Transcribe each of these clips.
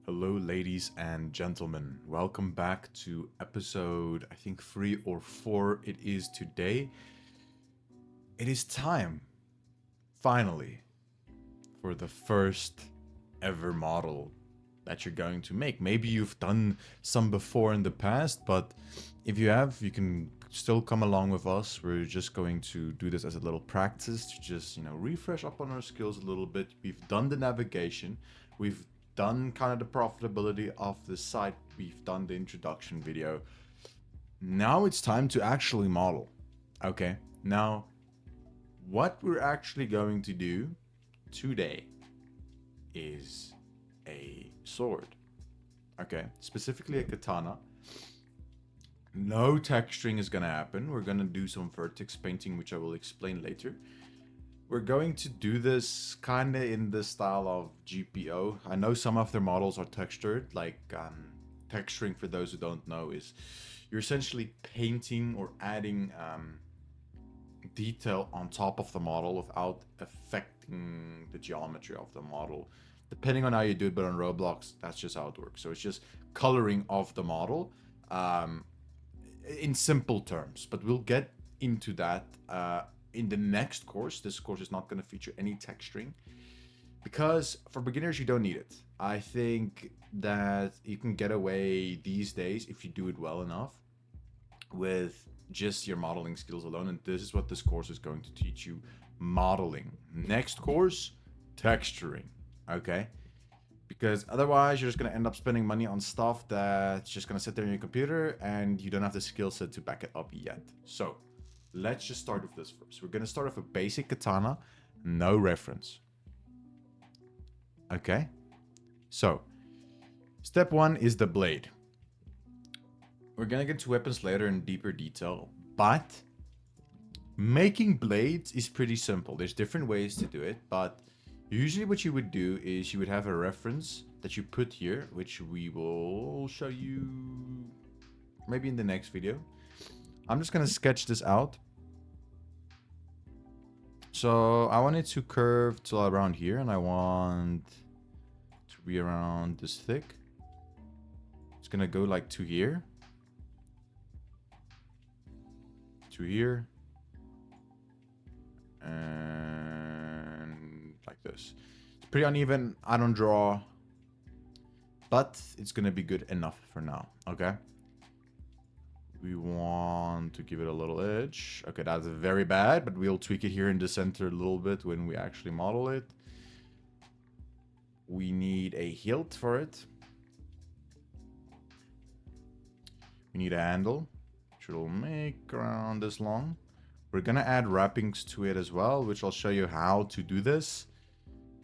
Hello, ladies and gentlemen. Welcome back to episode, I think, 3 or 4 it is today. It is time, finally, for the first ever model that you're going to make. Maybe you've done some before in the past, but if you have, you can still come along with us. We're just going to do this as a little practice to just, refresh up on our skills a little bit. We've done the navigation. We've done kind of the profitability of the site. We've done the introduction video. Now it's time to actually model. Okay. Now, what we're actually going to do today is a sword. Okay. Specifically a katana. No texturing is going to happen. We're going to do some vertex painting, which I will explain later. We're going to do this kind of in the style of GPO. I know some of their models are textured, like texturing, for those who don't know, is you're essentially painting or adding detail on top of the model without affecting the geometry of the model. Depending on how you do it, but on Roblox, that's just how it works. So it's just coloring of the model in simple terms, but we'll get into that in the next course. This course is not going to feature any texturing because for beginners you don't need it. I think that you can get away these days if you do it well enough with just your modeling skills alone, and this is what this course is going to teach you: modeling. Next course, texturing. Okay, because otherwise you're just going to end up spending money on stuff that's just going to sit there in your computer and you don't have the skill set to back it up yet. So let's just start with this first. We're going to start with a basic katana, no reference. Okay, so step 1 is the blade. We're going to get to weapons later in deeper detail, but making blades is pretty simple. There's different ways to do it, but usually what you would do is you would have a reference that you put here, which we will show you maybe in the next video. I'm just going to sketch this out. So I want it to curve till around here, and I want to be around this thick. It's going to go like to here. To here. And like this. It's pretty uneven. I don't draw, but it's gonna be good enough for now. Okay, we want to give it a little edge. Okay, that's very bad, but we'll tweak it here in the center a little bit when we actually model it. We need a hilt for it. We need a handle, which will make around this long. We're gonna add wrappings to it as well, which I'll show you how to do this.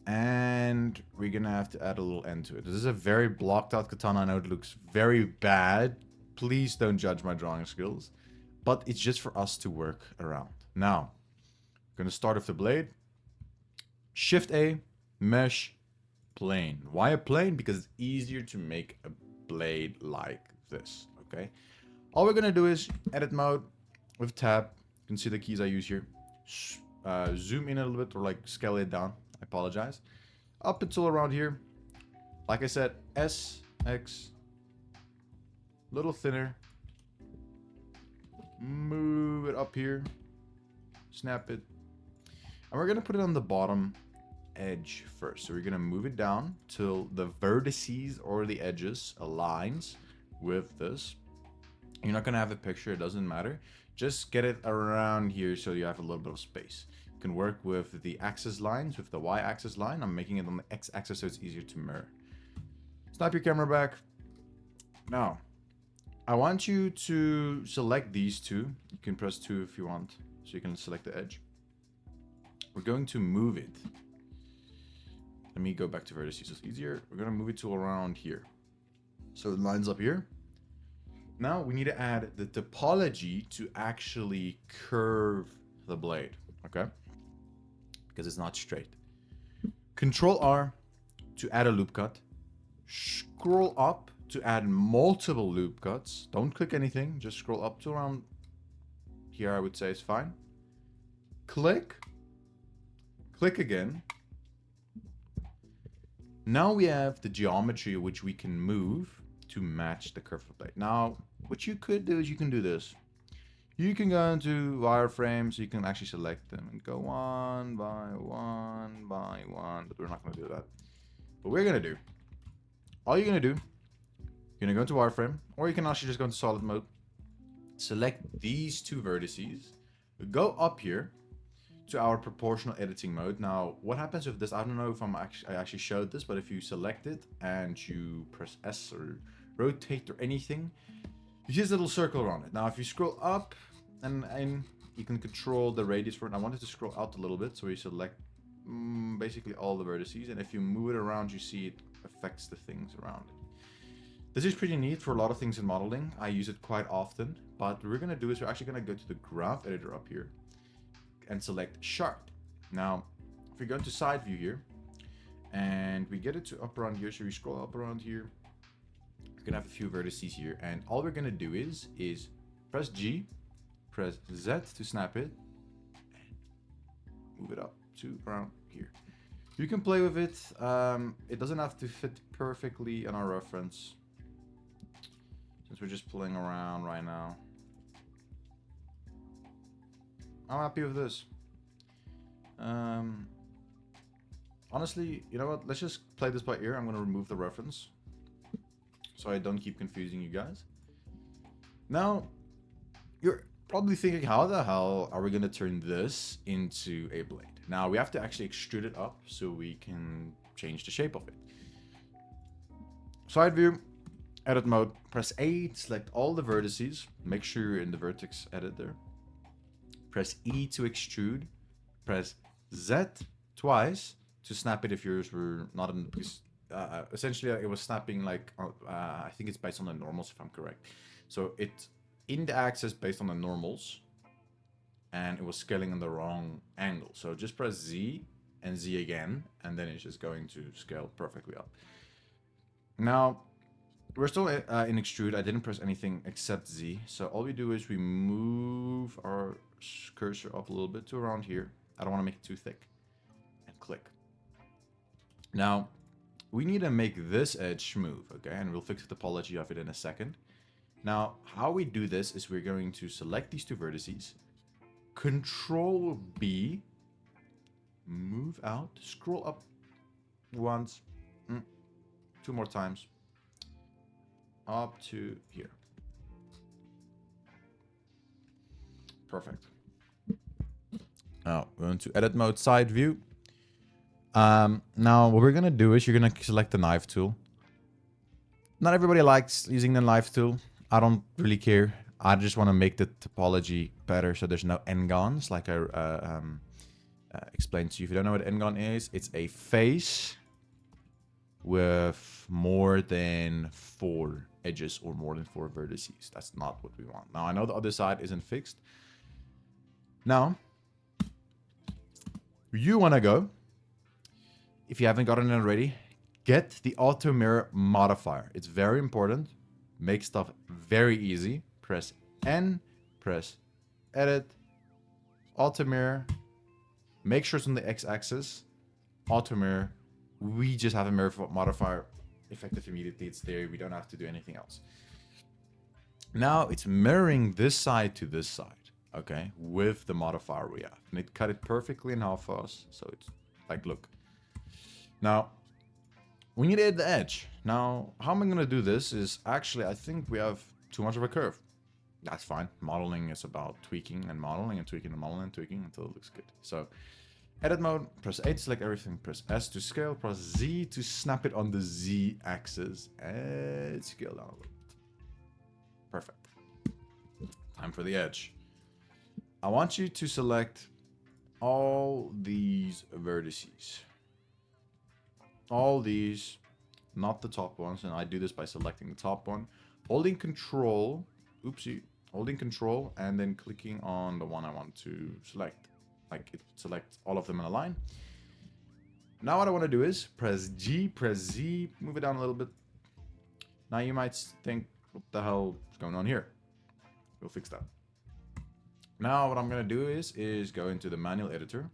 And we're gonna have to add a little end to it. This is a very blocked out katana. I know it looks very bad. Please don't judge my drawing skills, but it's just for us to work around. Now, I'm gonna start with the blade. Shift A, mesh, plane. Why a plane? Because it's easier to make a blade like this, okay? All we're gonna do is edit mode with tab. You can see the keys I use here. Zoom in a little bit or like scale it down. I apologize. Up until around here. Like I said, S, X. Little thinner. Move it up here. Snap it. And we're going to put it on the bottom edge first. So we're going to move it down till the vertices or the edges aligns with this. You're not going to have a picture. It doesn't matter. Just get it around here so you have a little bit of space. You can work with the axis lines, with the y-axis line. I'm making it on the x-axis so it's easier to mirror. Snap your camera back. Now, I want you to select these two. You can press 2 if you want, so you can select the edge. We're going to move it. Let me go back to vertices so it's easier. We're going to move it to around here. So it lines up here. Now we need to add the topology to actually curve the blade, okay? Because it's not straight. Control R to add a loop cut. Scroll up to add multiple loop cuts. Don't click anything, just scroll up to around here, I would say is fine. Click. Click again. Now we have the geometry which we can move to match the curve of the blade. Now, what you could do is you can do this. You can go into wireframes, you can actually select them and go one by one by one, but we're not going to do that. What we're going to do, all you're going to do, you're going to go into wireframe, or you can actually just go into solid mode, select these two vertices, go up here to our proportional editing mode. Now, what happens with this, I don't know if I actually showed this, but if you select it and you press S or rotate or anything, you see this little circle around it. Now, if you scroll up and you can control the radius for it. I wanted to scroll out a little bit, so you select basically all the vertices, and if you move it around, you see it affects the things around it. This is pretty neat for a lot of things in modeling. I use it quite often, but what we're gonna do is we're actually gonna go to the graph editor up here and select sharp. Now, if we go into side view here, and we get it to up around here, so we scroll up around here, we're gonna have a few vertices here, and all we're gonna do is press G, press Z to snap it, and move it up to around here. You can play with it. It doesn't have to fit perfectly on our reference, since we're just playing around right now. I'm happy with this. Honestly, you know what? Let's just play this by ear. I'm going to remove the reference so I don't keep confusing you guys. Now, you're probably thinking, how the hell are we going to turn this into a blade? Now, we have to actually extrude it up so we can change the shape of it. Side view, edit mode, press A to select all the vertices. Make sure you're in the vertex editor. Press E to extrude. Press Z twice to snap it if yours were not in, because essentially it was snapping like, I think it's based on the normals if I'm correct. So it, in the axis based on the normals, and it was scaling in the wrong angle. So just press Z and Z again, and then it's just going to scale perfectly up. Now, we're still in extrude. I didn't press anything except Z. So all we do is we move our cursor up a little bit to around here. I don't want to make it too thick. And click. Now, we need to make this edge smooth, okay? And we'll fix the topology of it in a second. Now, how we do this is we're going to select these two vertices. Control B. Move out. Scroll up once. Two more times. Up to here. Perfect. Now, we're going to edit mode, side view. Now, what we're going to do is you're going to select the knife tool. Not everybody likes using the knife tool. I don't really care. I just want to make the topology better so there's no n-gons, like I explained to you. If you don't know what n-gon is, it's a face with more than 4 edges or more than 4 vertices. That's not what we want. Now, I know the other side isn't fixed. Now, you want to go, if you haven't gotten it already, get the auto mirror modifier. It's very important. Make stuff very easy. Press N, press edit, auto mirror. Make sure it's on the x-axis. Auto mirror. We just have a mirror modifier effective immediately. It's there. We don't have to do anything else. Now it's mirroring this side to this side, okay, with the modifier we have. And it cut it perfectly in half for us. So it's like, look. Now, we need to hit the edge. Now, how am I going to do this is actually, I think we have too much of a curve. That's fine. Modeling is about tweaking and modeling and tweaking and modeling and tweaking until it looks good. So, edit mode, press A to select everything, press S to scale, press Z to snap it on the Z axis, and scale down a little bit. Perfect. Time for the edge. I want you to select all these vertices. All these, not the top ones, and I do this by selecting the top one, holding control, holding control, and then clicking on the one I want to select. Like it selects all of them in a line. Now what I want to do is press G, press Z, move it down a little bit. Now you might think, what the hell is going on here? We'll fix that. Now what I'm going to do is go into the manual editor.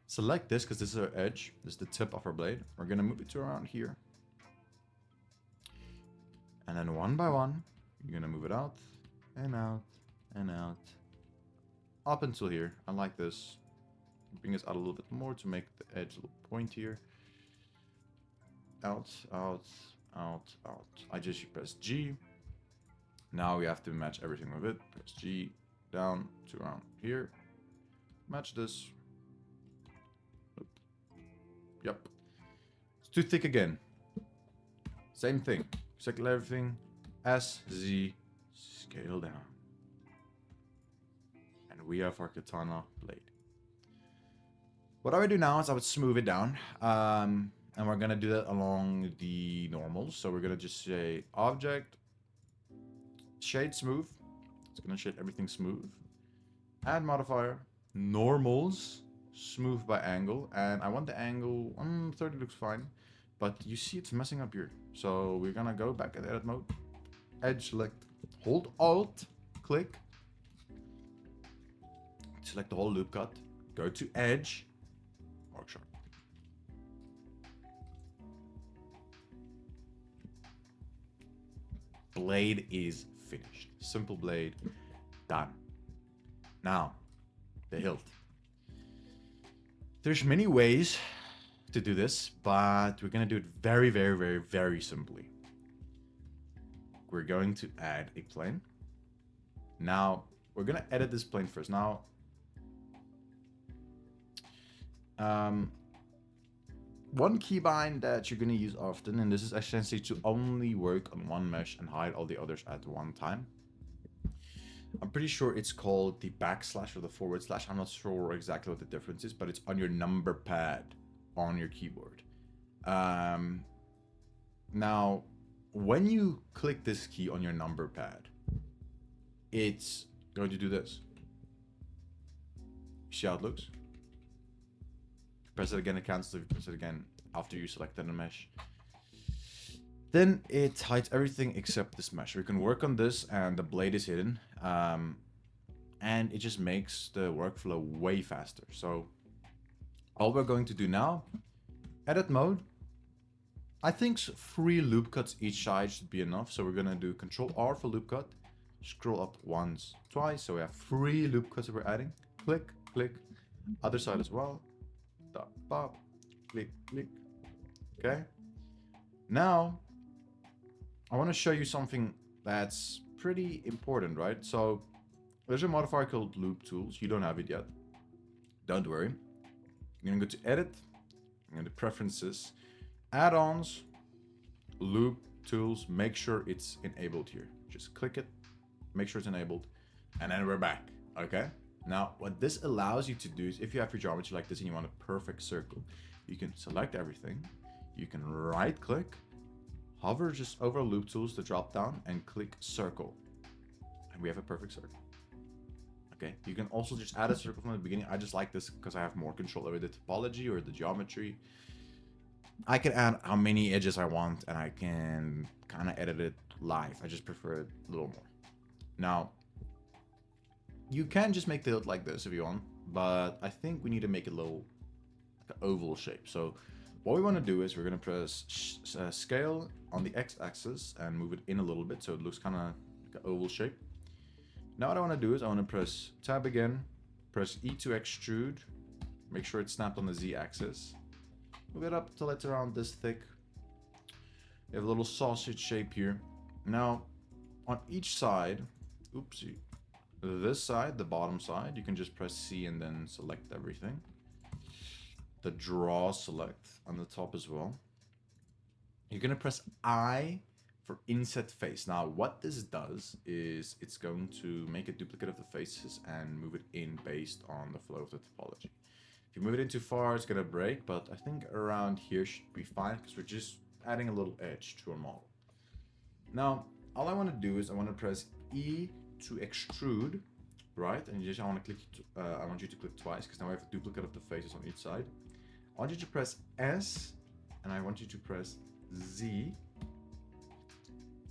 Select this because this is our edge. This is the tip of our blade. We're gonna move it to around here. And then one by one, you're gonna move it out and out and out. Up until here. I like this. Bring this out a little bit more to make the edge a little pointier. Out, out, out, out. I just press G. Now we have to match everything with it. Press G, down to around here. Match this. Oop. Yep. It's too thick again. Same thing. Select everything. S, Z, scale down. And we have our katana blade. What I would do now is I would smooth it down. And we're going to do that along the normals. So we're going to just say object, shade smooth. It's going to shade everything smooth. Add modifier, normals, smooth by angle. And I want the angle, 30 looks fine. But you see it's messing up here. So we're going to go back at edit mode. Edge select, hold Alt, click. Select the whole loop cut. Go to edge. Arc sharp. Blade is finished. Simple blade. Done. Now, the hilt. There's many ways to do this, but we're going to do it very, very, very, very simply. We're going to add a plane. Now, we're going to edit this plane first. Now, one keybind that you're going to use often, and this is essentially to only work on one mesh and hide all the others at one time. I'm pretty sure it's called the backslash or the forward slash. I'm not sure exactly what the difference is, but it's on your number pad on your keyboard. Now, when you click this key on your number pad, it's going to do this. See how it looks? Press it again, it cancels. If you press it again after you selected a mesh, then it hides everything except this mesh. We can work on this and the blade is hidden. And it just makes the workflow way faster. So all we're going to do now, edit mode. I think 3 loop cuts each side should be enough. So we're going to do Control R for loop cut. Scroll up once, twice. So we have 3 loop cuts that we're adding. Click, click. Other side as well. Stop, pop, click, click. Okay. Now, I want to show you something that's pretty important, right? So there's a modifier called Loop Tools. You don't have it yet. Don't worry. I'm going to go to Edit. I'm going to Preferences. Add-ons. Loop Tools. Make sure it's enabled here. Just click it. Make sure it's enabled. And then we're back. Okay? Now, what this allows you to do is if you have your geometry like this and you want a perfect circle, you can select everything. You can right-click. Hover just over Loop Tools to drop down and click Circle. And we have a perfect circle. Okay, you can also just add a circle from the beginning. I just like this because I have more control over the topology or the geometry. I can add how many edges I want and I can kind of edit it live. I just prefer it a little more. Now, you can just make the hilt like this if you want, but I think we need to make it a little like an oval shape. So what we want to do is we're going to press scale on the x-axis and move it in a little bit so it looks kind of like an oval shape. Now what I want to do is I want to press tab again, press E to extrude, make sure it's snapped on the Z-axis. Move it up till it's around this thick. You have a little sausage shape here. Now, on each side, oopsie, this side, the bottom side, you can just press C and then select everything. The draw select on the top as well. You're going to press I for inset face. Now, what this does is it's going to make a duplicate of the faces and move it in based on the flow of the topology. If you move it in too far, it's going to break, but I think around here should be fine because we're just adding a little edge to our model. Now, all I want to do is I want to press E to extrude, right? And I want to click. I want you to click twice because now I have a duplicate of the faces on each side. I want you to press S, and I want you to press Z.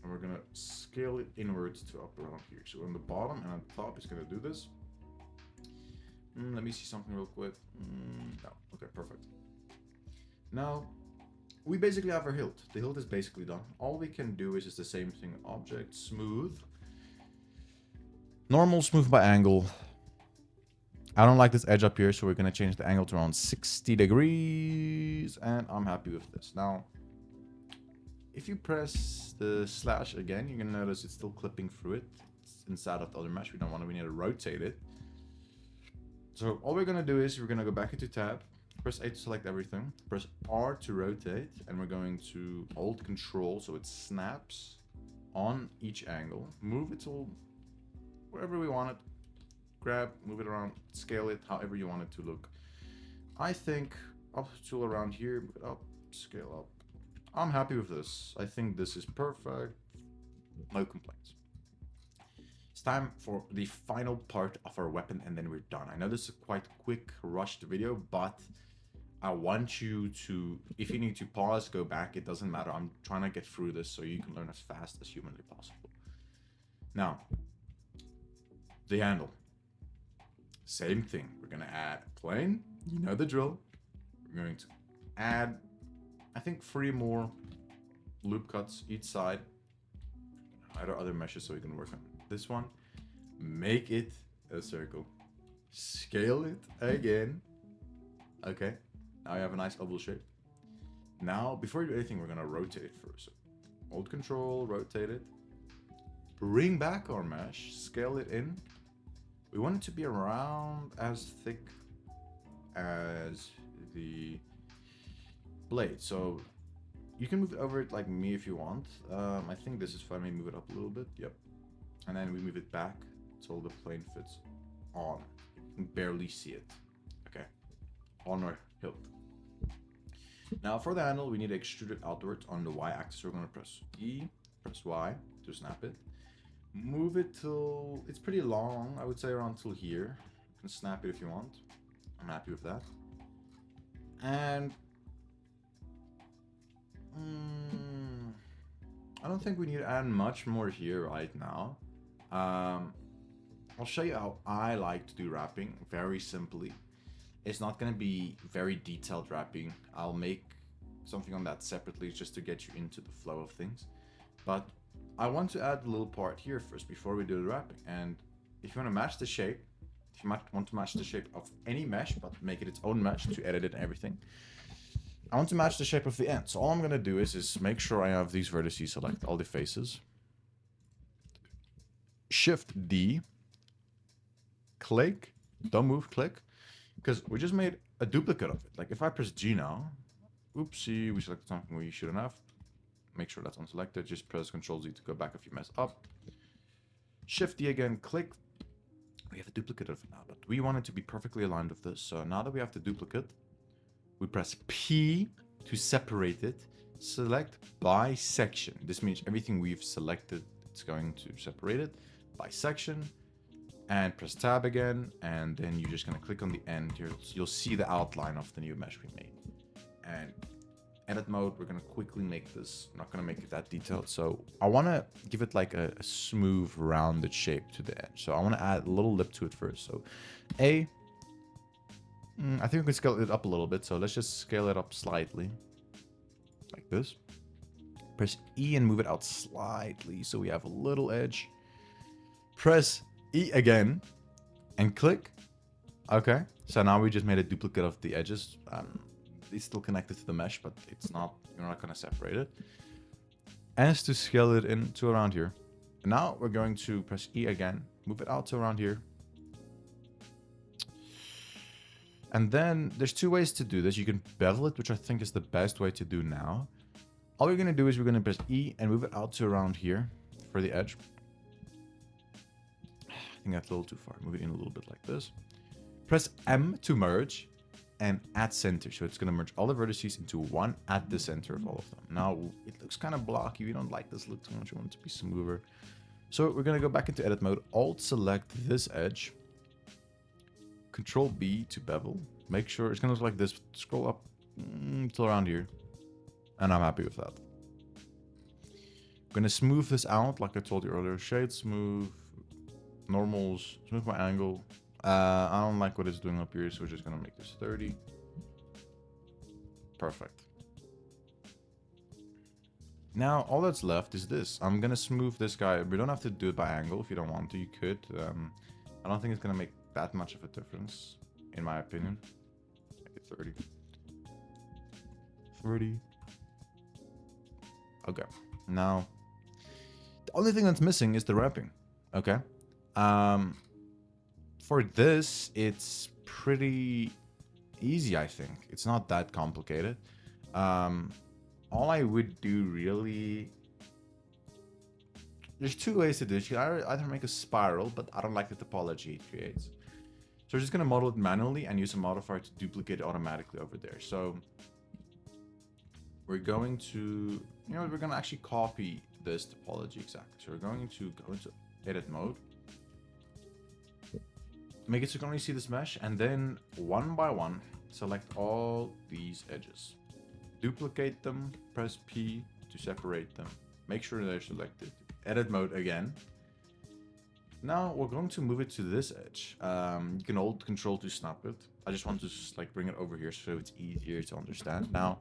And we're gonna scale it inwards to up around here. So on the bottom and on top, it's gonna do this. Let me see something real quick. No. Okay, perfect. Now, we basically have our hilt. The hilt is basically done. All we can do is just the same thing. Object, smooth. Normal, smooth by angle. I don't like this edge up here, so we're going to change the angle to around 60 degrees. And I'm happy with this. Now, if you press the slash again, you're going to notice it's still clipping through it. It's inside of the other mesh. We need to rotate it. So all we're going to do is we're going to go back into tab. Press A to select everything. Press R to rotate. And we're going to hold Control so it snaps on each angle. Move it to wherever we want it. Grab, move it around, scale it however you want it to look. I think up to around here, move it up, scale up. I'm happy with this. I think this is perfect. No complaints. It's time for the final part of our weapon and then we're done. I know this is a quite quick, rushed video, but I want you to, if you need to pause, go back, it doesn't matter. I'm trying to get through this so you can learn as fast as humanly possible. Now, the handle. Same thing. We're going to add a plane. You know the drill. We're going to add, I think, 3 more loop cuts each side. Add our other meshes so we can work on this one. Make it a circle. Scale it again. Okay. Now you have a nice oval shape. Now, before you do anything, we're going to rotate it first. So hold Control, rotate it. Bring back our mesh. Scale it in. We want it to be around as thick as the blade. So you can move it over it like me if you want. I think this is fine. Maybe move it up a little bit. Yep. And then we move it back until the plane fits on. You can barely see it. Okay. On our hilt. Now for the handle, we need to extrude it outwards on the Y-axis. We're going to press E, press Y to snap it. Move it till it's pretty long. I would say around till here. You can snap it if you want. I'm happy with that. And I don't think we need to add much more here right now. I'll show you how I like to do wrapping very simply. It's not going to be very detailed wrapping. I'll make something on that separately just to get you into the flow of things. But I want to add a little part here first before we do the wrapping. And if you want to match the shape, if you want to match the shape of any mesh, but make it its own mesh to edit it and everything, I want to match the shape of the end. So all I'm going to do is make sure I have these vertices, select all the faces. Shift D, click, don't move, click, because we just made a duplicate of it. Like if I press G now, oopsie, we selected something we shouldn't have. Make sure that's unselected. Just press Ctrl Z to go back if you mess up. Shift D again, click. We have a duplicate of it now, but we want it to be perfectly aligned with this. So now that we have the duplicate, we press P to separate it. Select by section. This means everything we've selected, it's going to separate it by section. And press Tab again, and then you're just going to click on the end here. You'll see the outline of the new mesh we made. And edit mode, we're going to quickly make this. I'm not going to make it that detailed. So I want to give it like a smooth, rounded shape to the edge. So I want to add a little lip to it first. So A, I think we can scale it up a little bit. So let's just scale it up slightly. Like this. Press E and move it out slightly so we have a little edge. Press E again and click. Okay, so now we just made a duplicate of the edges. It's still connected to the mesh, but it's not, you're not going to separate it. As to scale it in to around here. And now we're going to press E again, move it out to around here. And then there's 2 ways to do this. You can bevel it, which I think is the best way to do now. All we're going to do is we're going to press E and move it out to around here for the edge. I think that's a little too far. Move it in a little bit like this. Press M to merge and add center. So it's going to merge all the vertices into one at the center of all of them. Now it looks kind of blocky. We don't like this look too much. We want it to be smoother. So we're going to go back into edit mode. Alt select this edge. Control B to bevel. Make sure it's going to look like this. Scroll up till around here. And I'm happy with that. I'm going to smooth this out like I told you earlier. Shade, smooth, normals, smooth my angle. I don't like what it's doing up here, so we're just gonna make this 30. Perfect. Now, all that's left is this. I'm gonna smooth this guy. We don't have to do it by angle. If you don't want to, you could. I don't think it's gonna make that much of a difference, in my opinion. Make it 30. 30. Okay. Now, the only thing that's missing is the wrapping. Okay. For this, it's pretty easy, I think. It's not that complicated. All I would do really... There's two ways to do it. You can either make a spiral, but I don't like the topology it creates. So we're just going to model it manually and use a modifier to duplicate it automatically over there. So we're going to... You know, we're going to actually copy this topology exactly. So we're going to go into edit mode. Make it so you can only see this mesh. And then one by one, select all these edges. Duplicate them, press P to separate them. Make sure they're selected. Edit mode again. Now we're going to move it to this edge. You can hold Control to snap it. I just want to like bring it over here so it's easier to understand. Now,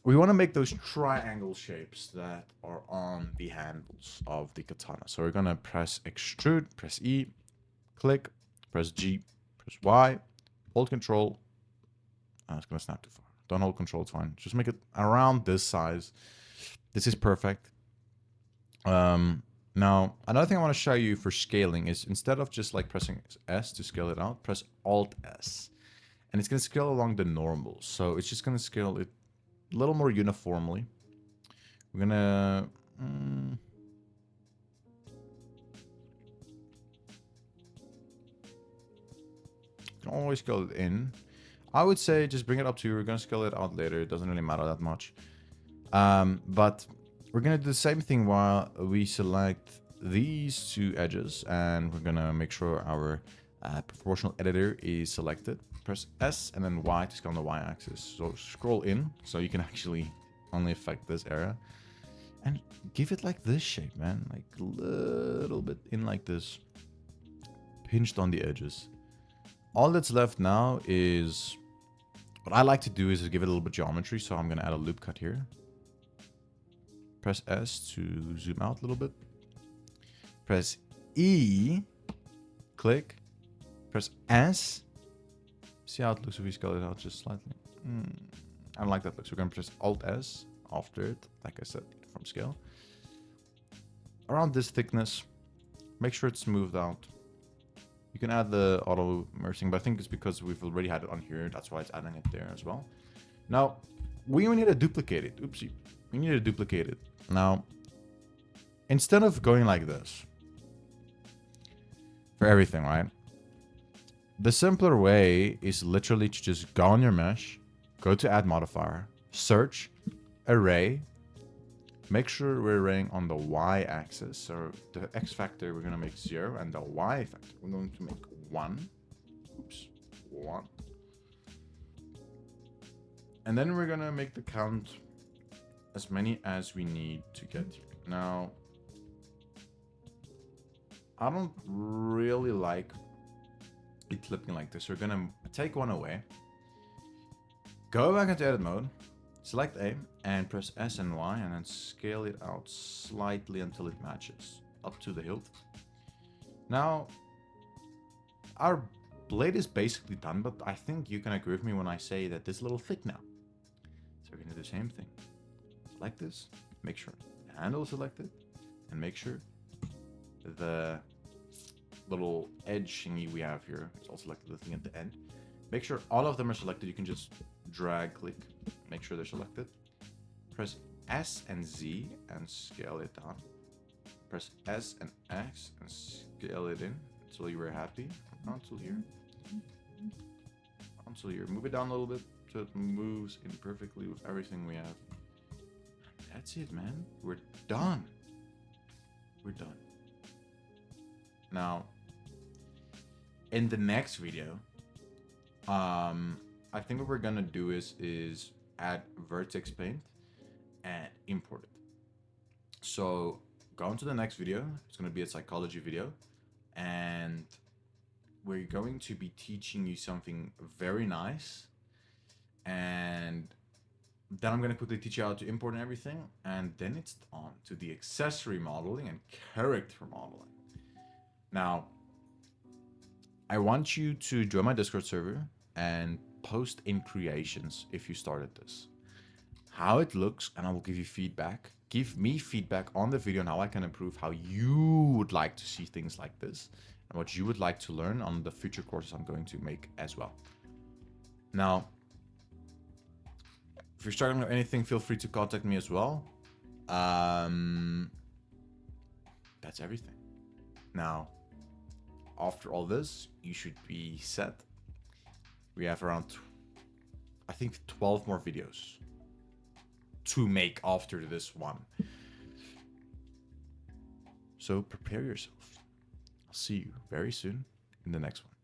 we want to make those triangle shapes that are on the handles of the katana. So we're going to press extrude, press E, click, press G, press Y, hold Control. It's going to snap too far. Don't hold Control, it's fine. Just make it around this size. This is perfect. Now, another thing I want to show you for scaling is instead of just like pressing S to scale it out, press Alt S. And it's going to scale along the normals. So it's just going to scale it a little more uniformly. We're going to... you can always scale it in. I would say just bring it up to you. We're going to scale it out later. It doesn't really matter that much. But we're going to do the same thing while we select these two edges. And we're going to make sure our proportional editor is selected. Press S and then Y to scale on the Y axis. So scroll in so you can actually only affect this area. And give it like this shape, man. Like a little bit in like this. Pinched on the edges. All that's left now is... What I like to do is give it a little bit of geometry, so I'm going to add a loop cut here. Press S to zoom out a little bit. Press E, click, press S. See how it looks if we scale it out just slightly? I don't like that look, so we're going to press Alt S after it, like I said, from scale. Around this thickness, make sure it's smoothed out. You can add the auto immersing, but I think it's because we've already had it on here. That's why it's adding it there as well. Now, we need to duplicate it. Oopsie. We need to duplicate it. Now, instead of going like this, for everything, right? The simpler way is literally to just go on your mesh, go to add modifier, search, array, make sure we're arraying on the Y axis. So the X factor, we're going to make 0, and the Y factor, we're going to make 1. Oops, 1. And then we're going to make the count as many as we need to get here. Now, I don't really like it flipping like this. We're going to take one away, go back into edit mode, select A, and press S and Y, and then scale it out slightly until it matches up to the hilt. Now, our blade is basically done, but I think you can agree with me when I say that this is a little thick now. So we're going to do the same thing. Select this, make sure the handle is selected, and make sure the little edge thingy we have here is also selected, the thing at the end. Make sure all of them are selected. You can just drag, click, make sure they're selected. Press S and Z and scale it down. Press S and X and scale it in until you were happy. Until here. Until here. Move it down a little bit so it moves in perfectly with everything we have. That's it, man. We're done. We're done. Now, in the next video, I think what we're gonna do is add vertex paint and import it. So go on to the next video. It's gonna be a psychology video, and we're going to be teaching you something very nice, and then I'm going to quickly teach you how to import and everything, and then it's on to the accessory modeling and character modeling. Now, I want you to join my Discord server and post in creations if you started this. How it looks, and I will give you feedback. Give me feedback on the video and how I can improve, how you would like to see things like this, and what you would like to learn on the future courses I'm going to make as well. Now, if you're struggling with anything, feel free to contact me as well. That's everything. Now, after all this, you should be set. We have around, I think, 12 more videos to make after this one. So prepare yourself. I'll see you very soon in the next one.